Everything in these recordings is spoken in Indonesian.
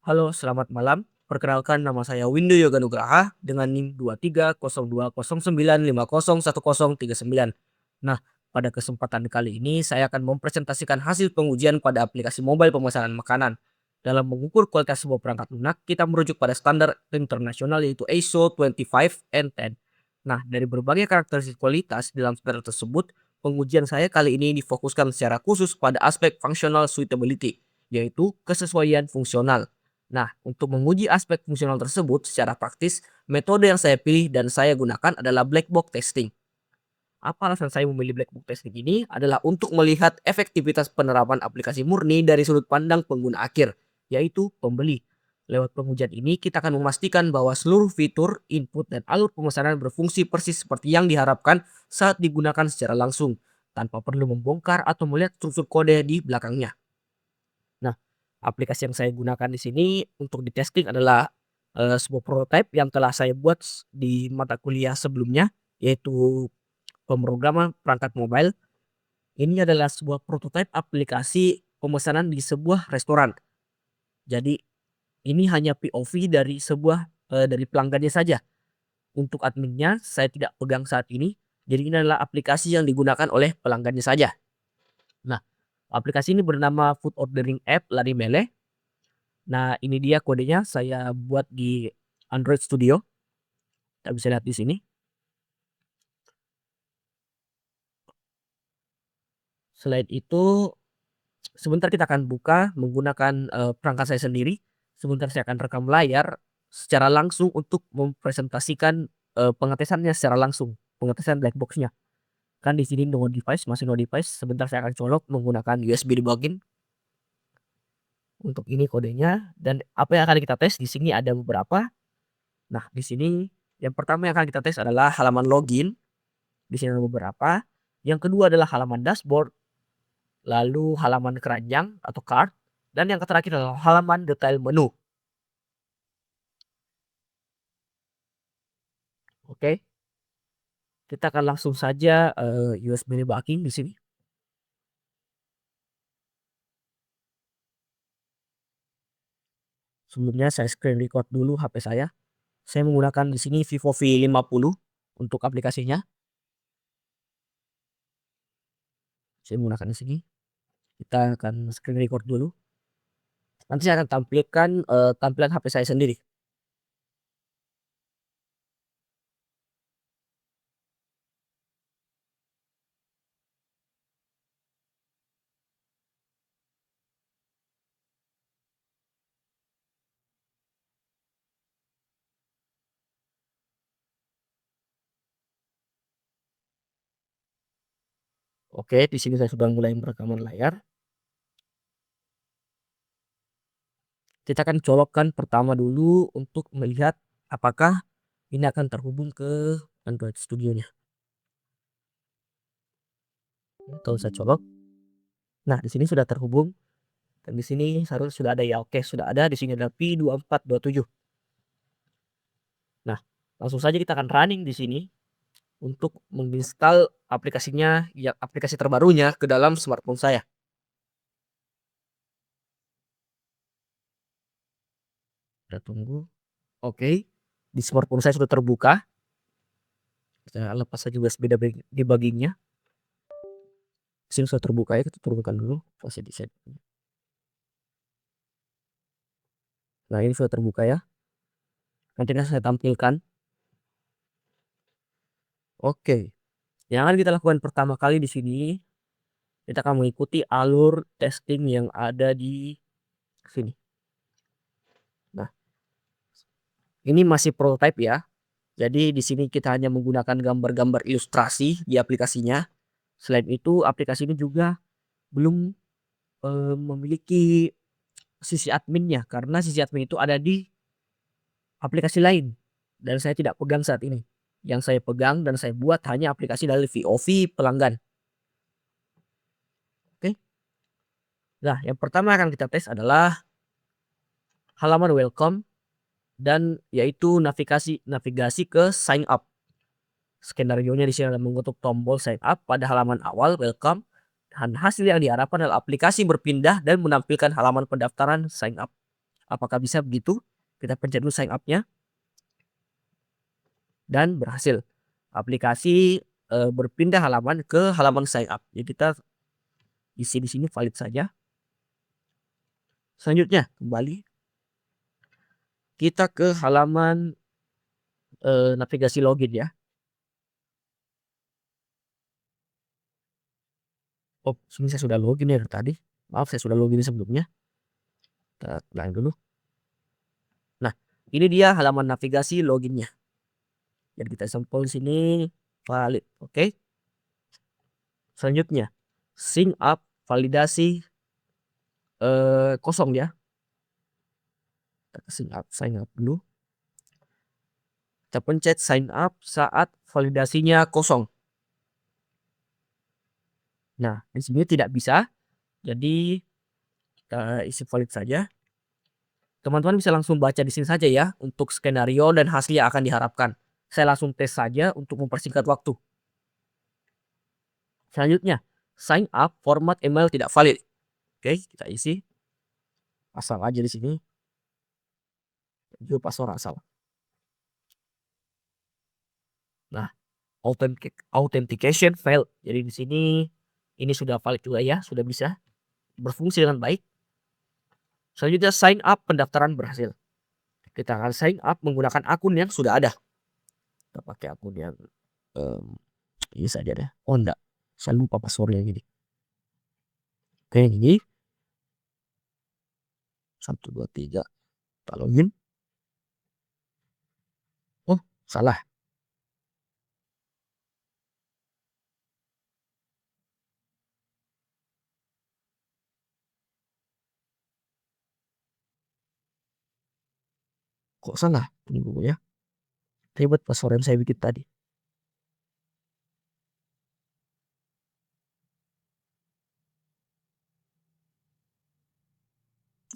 Halo, selamat malam. Perkenalkan nama saya Windu Yoga Nugraha dengan NIM 230209501039. Nah, pada kesempatan kali ini saya akan mempresentasikan hasil pengujian pada aplikasi mobile pemesanan makanan. Dalam mengukur kualitas sebuah perangkat lunak, kita merujuk pada standar internasional yaitu ISO 25 and 10. Nah, dari berbagai karakteristik kualitas dalam standar tersebut, pengujian saya kali ini difokuskan secara khusus pada aspek functional suitability, yaitu kesesuaian fungsional. Nah, untuk menguji aspek fungsional tersebut secara praktis, metode yang saya pilih dan saya gunakan adalah black box testing. Apa alasan saya memilih black box testing ini adalah untuk melihat efektivitas penerapan aplikasi murni dari sudut pandang pengguna akhir, yaitu pembeli. Lewat pengujian ini, kita akan memastikan bahwa seluruh fitur, input, dan alur pemesanan berfungsi persis seperti yang diharapkan saat digunakan secara langsung, tanpa perlu membongkar atau melihat struktur kode di belakangnya. Nah, aplikasi yang saya gunakan di sini untuk di testing adalah, sebuah prototype yang telah saya buat di mata kuliah sebelumnya, yaitu pemrograman perangkat mobile. Ini adalah sebuah prototype aplikasi pemesanan di sebuah restoran. Jadi ini hanya POV dari dari pelanggannya saja. Untuk adminnya saya tidak pegang saat ini, jadi ini adalah aplikasi yang digunakan oleh pelanggannya saja. Nah, aplikasi ini bernama food ordering app Larimele. Nah, ini dia kodenya saya buat di Android Studio, kita bisa lihat di sini. Selain itu, sebentar kita akan buka menggunakan, perangkat saya sendiri. Sebentar saya akan rekam layar secara langsung untuk mempresentasikan, pengetesannya secara langsung, pengetesan black box-nya. Kan di sini no device, masih no device, sebentar saya akan colok menggunakan USB debugging. Untuk ini kodenya dan apa yang akan kita tes di sini ada beberapa. Nah, di sini yang pertama yang akan kita tes adalah halaman login. Di sini ada beberapa. Yang kedua adalah halaman dashboard, lalu halaman keranjang atau cart, dan yang terakhir adalah halaman detail menu. Oke, kita akan langsung saja USB debugging di sini. Sebelumnya saya screen record dulu HP saya. Saya menggunakan di sini Vivo V50 untuk aplikasinya. Saya menggunakan di sini. Kita akan screen record dulu. Nanti saya akan tampilkan tampilan HP saya sendiri. Oke, di sini saya sudah mulai merekaman layar. Kita akan colokkan pertama dulu untuk melihat apakah ini akan terhubung ke Android Studio-nya. Kalau saya colok, nah di sini sudah terhubung dan di sini seharusnya sudah ada ya. Oke, sudah ada. Di sini ada P2427. Nah, langsung saja kita akan running di sini untuk menginstal aplikasinya, ya aplikasi terbarunya ke dalam smartphone saya. Kita tunggu. Oke, di smartphone saya sudah terbuka. Saya lepas saja USB debugging-nya. Di sini sudah terbuka ya, kita turunkan dulu masih di set. Nah, ini sudah terbuka ya. Nanti akan saya tampilkan. Oke. Yang akan kita lakukan pertama kali di sini, kita akan mengikuti alur testing yang ada di sini. Nah, ini masih prototype ya. Jadi di sini kita hanya menggunakan gambar-gambar ilustrasi di aplikasinya. Selain itu, aplikasi ini juga belum memiliki sisi adminnya karena sisi admin itu ada di aplikasi lain dan saya tidak pegang saat ini. Yang saya pegang dan saya buat hanya aplikasi dari VOV pelanggan. Oke. Nah, yang pertama akan kita tes adalah halaman welcome dan yaitu navigasi ke sign up. Skenarionya di sini adalah mengetuk tombol sign up pada halaman awal welcome dan hasil yang diharapkan adalah aplikasi berpindah dan menampilkan halaman pendaftaran sign up. Apakah bisa begitu? Kita pencet dulu sign up-nya dan berhasil. Aplikasi berpindah halaman ke halaman sign up. Jadi kita isi di sini valid saja. Selanjutnya kembali kita ke halaman navigasi login ya. Oh, sini saya sudah login ya tadi. Maaf, saya sudah login sebelumnya. Kita ulangi dulu. Nah, ini dia halaman navigasi loginnya. Jadi kita sampel sini valid. Oke. Selanjutnya sign up validasi kosong ya. Kita sign up dulu. Kita pencet sign up saat validasinya kosong. Nah, di sini tidak bisa. Jadi kita isi valid saja. Teman-teman bisa langsung baca di sini saja ya untuk skenario dan hasil yang akan diharapkan. Saya langsung tes saja untuk mempersingkat waktu. Selanjutnya, sign up format email tidak valid. Oke, kita isi asal aja di sini. Juga password asal. Nah, authentication failed. Jadi di sini ini sudah valid juga ya, sudah bisa berfungsi dengan baik. Selanjutnya sign up pendaftaran berhasil. Kita akan sign up menggunakan akun yang sudah ada. Kita pakai akun yang ini saja deh. Oh enggak, saya lupa passwordnya gini. Oke, ini 1 2 3 kita login. Oh, salah. Kok salah? Tunggu ya. Ribet password yang saya bikin tadi.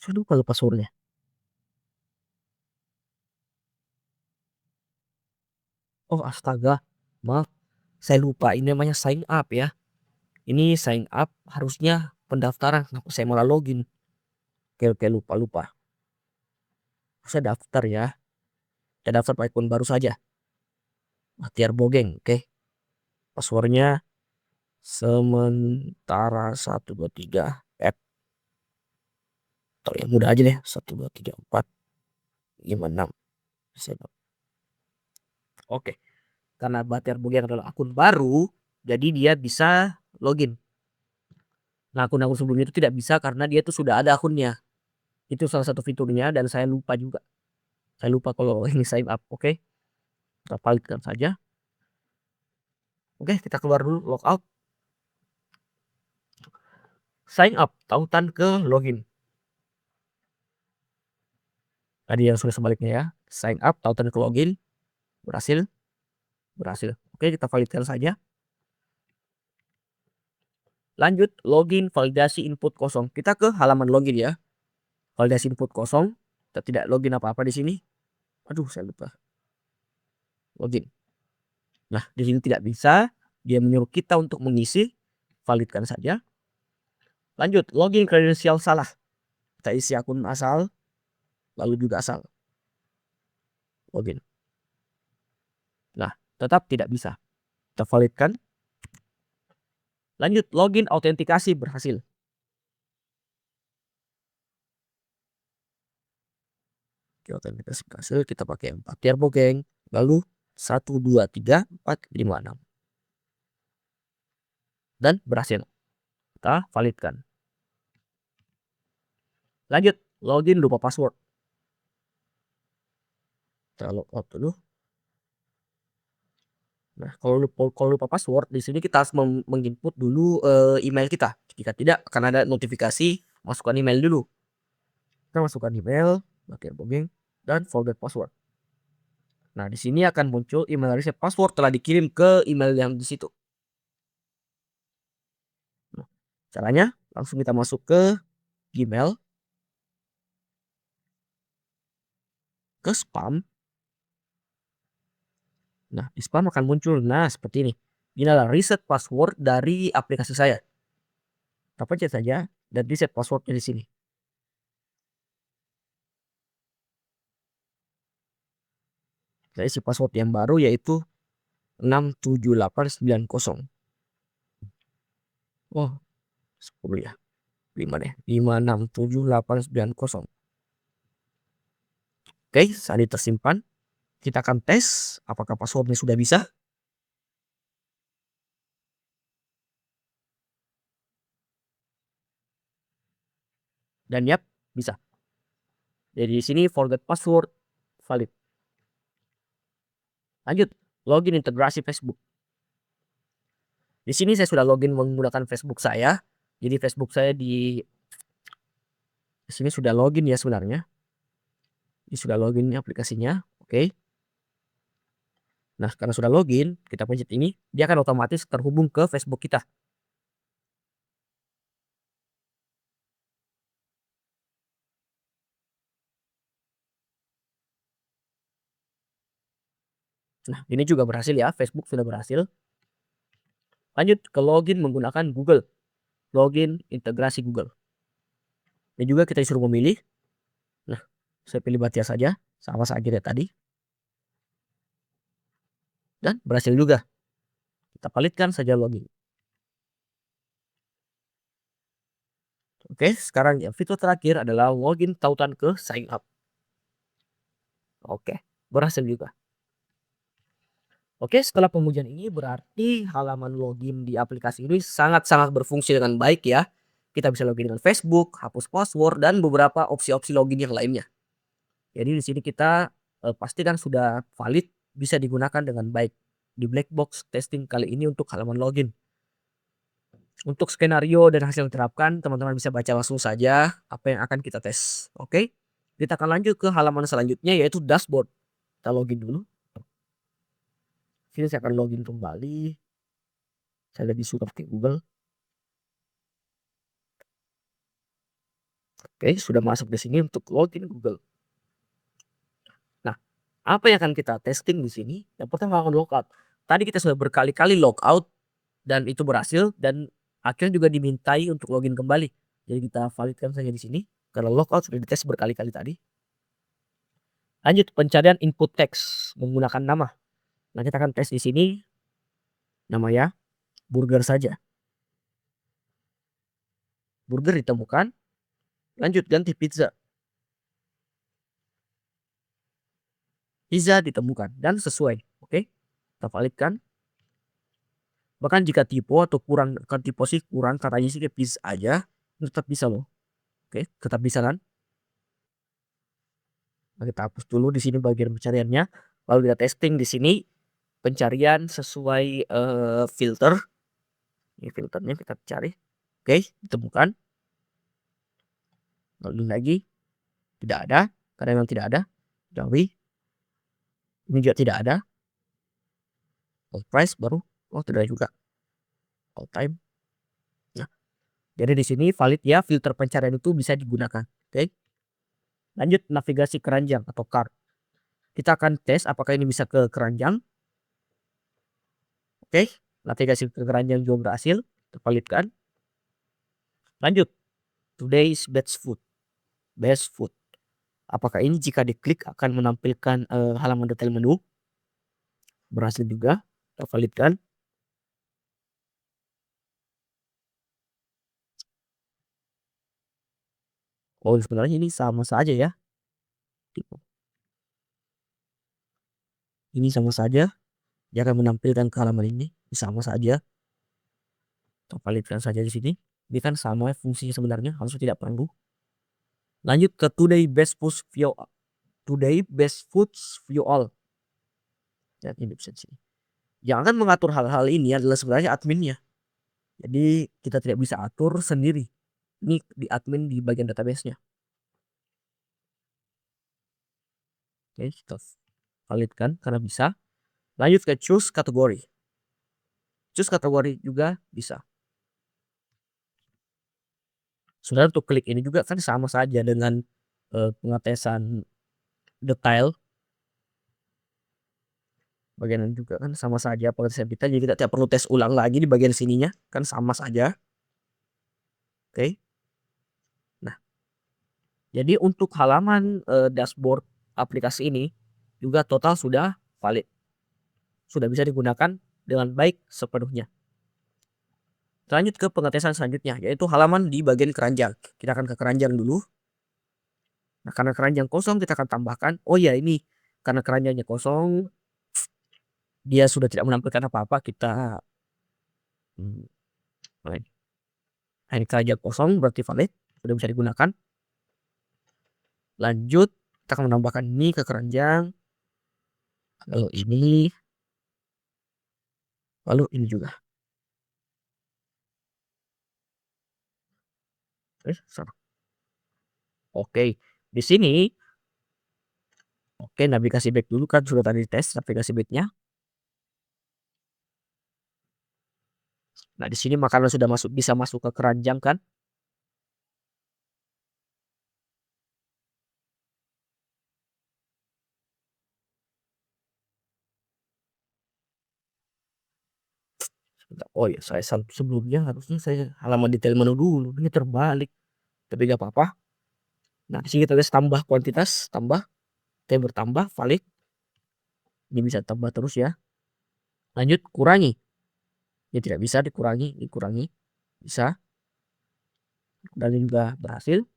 Saya lupa passwordnya. Oh astaga, maaf. Saya lupa ini namanya sign up ya. Ini sign up harusnya pendaftaran. Kenapa saya malah login? Oke, lupa. Saya daftar ya. Saya daftar pakai akun baru saja. Bahtiar Bogeng, oke. Passwordnya sementara 1 2 3 atau yang mudah aja deh 1 2 3 4 5 6. Oke. Karena Bahtiar Bogeng adalah akun baru, jadi dia bisa login. Nah, akun-akun sebelumnya itu tidak bisa karena dia itu sudah ada akunnya. Itu salah satu fiturnya dan saya lupa juga. Saya lupa kalau ini sign up, oke. Kita validkan saja. Oke, kita keluar dulu logout. Sign up, tautan ke login. Tadi yang sudah sebaliknya ya. Sign up, tautan ke login. Berhasil. Oke, kita validkan saja. Lanjut, login validasi input kosong. Kita ke halaman login ya. Validasi input kosong. Kita tidak login apa-apa di sini. Aduh, saya lupa. Login. Nah, di sini tidak bisa. Dia menyuruh kita untuk mengisi. Validkan saja. Lanjut, login kredensial salah. Kita isi akun asal. Lalu juga asal. Login. Nah, tetap tidak bisa. Kita validkan. Lanjut, login autentikasi berhasil. Oke, autentikasi berhasil. Kita pakai Bahtiar Bogeng. Lalu 1 2 3 4 5 6. Dan berhasil. Kita validkan. Lanjut, login lupa password. Kita logout dulu. Nah, kalau lupa password di sini kita harus menginput dulu email kita. Jika tidak akan ada notifikasi masukkan email dulu. Kita masukkan email, Bahtiar Bogeng dan forget password. Nah, di sini akan muncul email reset password telah dikirim ke email yang di situ. Nah, caranya langsung kita masuk ke Gmail, ke spam. Nah, di spam akan muncul, nah seperti ini. Ini adalah reset password dari aplikasi saya. Kita pencet saja dan reset passwordnya di sini. Saya isi password yang baru yaitu 67890. Oh, 10 ya. 5 deh. 567890. Oke, saat ini tersimpan. Kita akan tes apakah passwordnya sudah bisa. Dan yap, bisa. Jadi di sini forget password valid. Lanjut, login integrasi Facebook. Di sini saya sudah login menggunakan Facebook saya. Jadi Facebook saya di sini sudah login ya sebenarnya. Ini sudah login aplikasinya. Oke. Nah, karena sudah login, kita pencet ini, dia akan otomatis terhubung ke Facebook kita. Nah, ini juga berhasil ya, Facebook sudah berhasil. Lanjut ke login menggunakan Google. Login integrasi Google. Dan juga kita disuruh memilih. Nah, saya pilih Batia saja, sama saja dari tadi. Dan berhasil juga. Kita validkan saja login. Oke, sekarang yang fitur terakhir adalah login tautan ke sign up. Oke, berhasil juga. Oke, setelah pengujian ini berarti halaman login di aplikasi ini sangat-sangat berfungsi dengan baik ya. Kita bisa login dengan Facebook, hapus password, dan beberapa opsi-opsi login yang lainnya. Jadi di sini kita pastikan sudah valid, bisa digunakan dengan baik. Di black box testing kali ini untuk halaman login. Untuk skenario dan hasil yang diterapkan, teman-teman bisa baca langsung saja apa yang akan kita tes. Oke, kita akan lanjut ke halaman selanjutnya yaitu dashboard. Kita login dulu. Sini saya akan login kembali. Saya lebih suka pakai Google. Oke, sudah masuk di sini untuk login Google. Nah, apa yang akan kita testing di sini? Yang pertama akan logout. Tadi kita sudah berkali-kali logout dan itu berhasil dan akhirnya juga dimintai untuk login kembali. Jadi kita validkan saja di sini karena logout sudah dites berkali-kali tadi. Lanjut pencarian input teks menggunakan nama. Nah, kita akan tes di sini namanya burger saja. Burger ditemukan. Lanjut ganti pizza. Pizza ditemukan dan sesuai. Oke, kita validkan. Bahkan jika tipe atau kurang, kan tipe sih kurang katanya sih kayak pizza aja, tetap bisa loh. Oke, tetap bisa kan? Nah, kita hapus dulu di sini bagian pencariannya. Lalu kita testing di sini pencarian sesuai filter. Ini filternya kita cari. Oke, ditemukan. Lalu lagi tidak ada, karena memang tidak ada. Jauhi. Ini juga tidak ada. All price baru. Oh, tidak ada juga. All time. Nah, jadi di sini valid ya, filter pencarian itu bisa digunakan. Oke. Lanjut navigasi keranjang atau cart. Kita akan tes apakah ini bisa ke keranjang. Oke, navigasi ke keranjang juga berhasil, tervalidkan. Lanjut, today's best food. Best food. Apakah ini jika diklik akan menampilkan halaman detail menu? Berhasil juga, tervalidkan. Oh, sebenarnya ini sama saja ya. Ini sama saja, dia akan menampilkan ke halaman ini, sama saja. Tervalidkan saja di sini. Ini kan sama fungsinya sebenarnya, harusnya tidak perlu. Lanjut ke today best foods view. Today best foods view all. Ya, ini bisa sini. Yang akan mengatur hal-hal ini adalah sebenarnya adminnya. Jadi kita tidak bisa atur sendiri. Ini di admin di bagian database-nya. Oke, kita validkan karena bisa. Lanjut ke choose kategori. Choose kategori juga bisa. Sebenarnya untuk klik ini juga kan sama saja dengan pengetesan detail. Bagian juga kan sama saja pengetesan detail. Jadi kita tidak perlu tes ulang lagi di bagian sininya. Kan sama saja. Oke. Nah, jadi untuk halaman dashboard aplikasi ini juga total sudah valid. Sudah bisa digunakan dengan baik sepenuhnya. Lanjut ke pengetesan selanjutnya, yaitu halaman di bagian keranjang. Kita akan ke keranjang dulu. Nah, karena keranjang kosong kita akan tambahkan, oh ya ini karena keranjangnya kosong, dia sudah tidak menampilkan apa-apa, kita nah, ini keranjang kosong berarti valid, sudah bisa digunakan. Lanjut, kita akan menambahkan ini ke keranjang, lalu ini juga. Salah. Oke, di sini, oke, navigasi back dulu kan sudah tadi tes navigasi backnya. Nah, di sini makanan sudah bisa masuk ke keranjang kan. Oh ya, saya sebelumnya harusnya saya halaman detail menu dulu, ini terbalik. Tapi gak apa-apa. Nah, di sini kita tes tambah kuantitas, tambah, bertambah, valid. Ini bisa tambah terus ya. Lanjut, kurangi. Ya tidak bisa dikurangi. Bisa. Dan juga berhasil.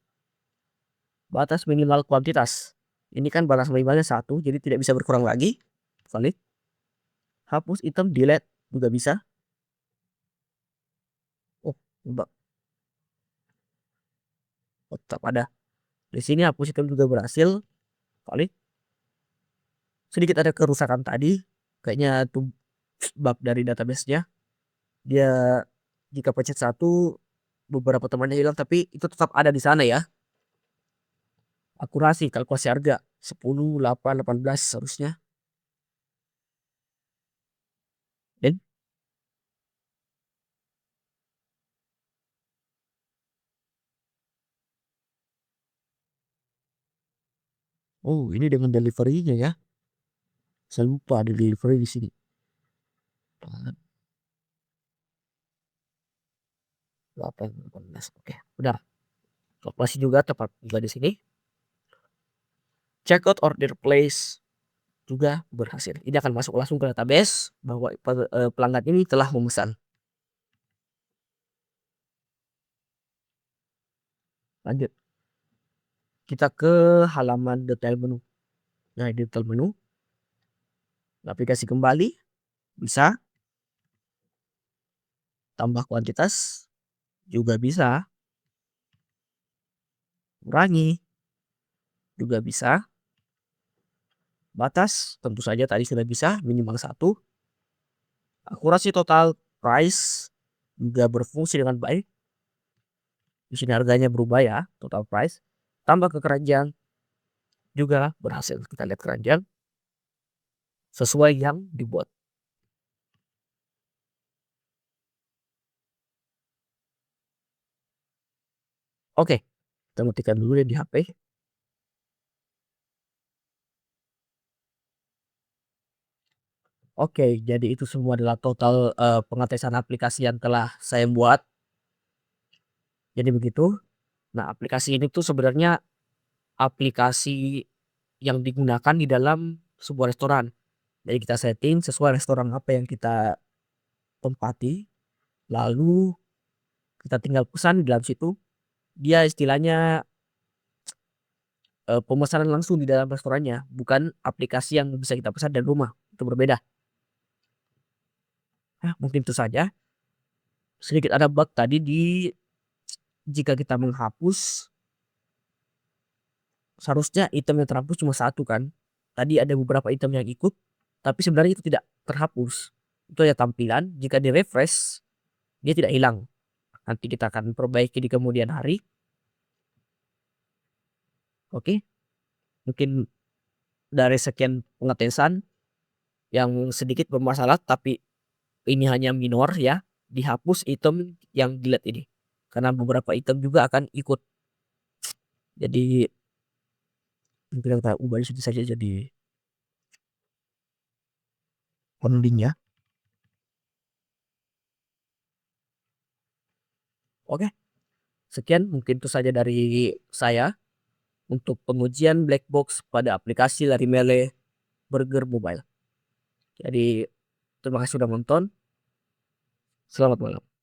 Batas minimal kuantitas. Ini kan batas minimalnya 1, jadi tidak bisa berkurang lagi. Valid. Hapus item, delete juga bisa. Oh, coba. Oh, tetap ada. Di sini hapus item juga berhasil. Valid. Sedikit ada kerusakan tadi. Kayaknya itu bug dari database-nya. Dia jika pencet 1 beberapa temannya hilang, tapi itu tetap ada di sana ya. Akurasi kalkulasi harga 10, 8, 18 seharusnya. Dan oh, ini dengan delivery-nya ya. Saya lupa ada delivery di sini. 8, 18. Oke, udah. Kalkulasi juga tepat juga di sini. Checkout order place juga berhasil. Ini akan masuk langsung ke database bahwa pelanggan ini telah memesan. Lanjut. Kita ke halaman detail menu. Nah, di detail menu, aplikasi kembali bisa, tambah kuantitas juga bisa, kurangi juga bisa, batas tentu saja tadi sudah bisa minimal 1, akurasi total price juga berfungsi dengan baik. Di sini harganya berubah ya, total price. Tambah ke keranjang juga berhasil. Kita lihat keranjang sesuai yang dibuat. Oke, kita ketikkan dulu ya di HP. Oke, jadi itu semua adalah total pengetesan aplikasi yang telah saya buat. Jadi begitu. Nah, aplikasi ini tuh sebenarnya aplikasi yang digunakan di dalam sebuah restoran. Jadi kita setting sesuai restoran apa yang kita tempati, lalu kita tinggal pesan di dalam situ. Dia istilahnya pemesanan langsung di dalam restorannya, bukan aplikasi yang bisa kita pesan dari rumah. Itu berbeda. Nah, mungkin itu saja. Sedikit ada bug tadi jika kita menghapus, seharusnya item yang terhapus cuma 1 kan. Tadi ada beberapa item yang ikut, tapi sebenarnya itu tidak terhapus. Itu hanya tampilan, jika di-refresh dia tidak hilang. Nanti kita akan perbaiki di kemudian hari. Oke, mungkin dari sekian pengetesan yang sedikit bermasalah, tapi ini hanya minor ya, dihapus item yang delete ini. Karena beberapa item juga akan ikut. Jadi mungkin kita ubah di saja jadi pending ya. Oke, sekian mungkin itu saja dari saya untuk pengujian black box pada aplikasi Larimele Burger Mobile. Jadi terima kasih sudah nonton. Selamat malam.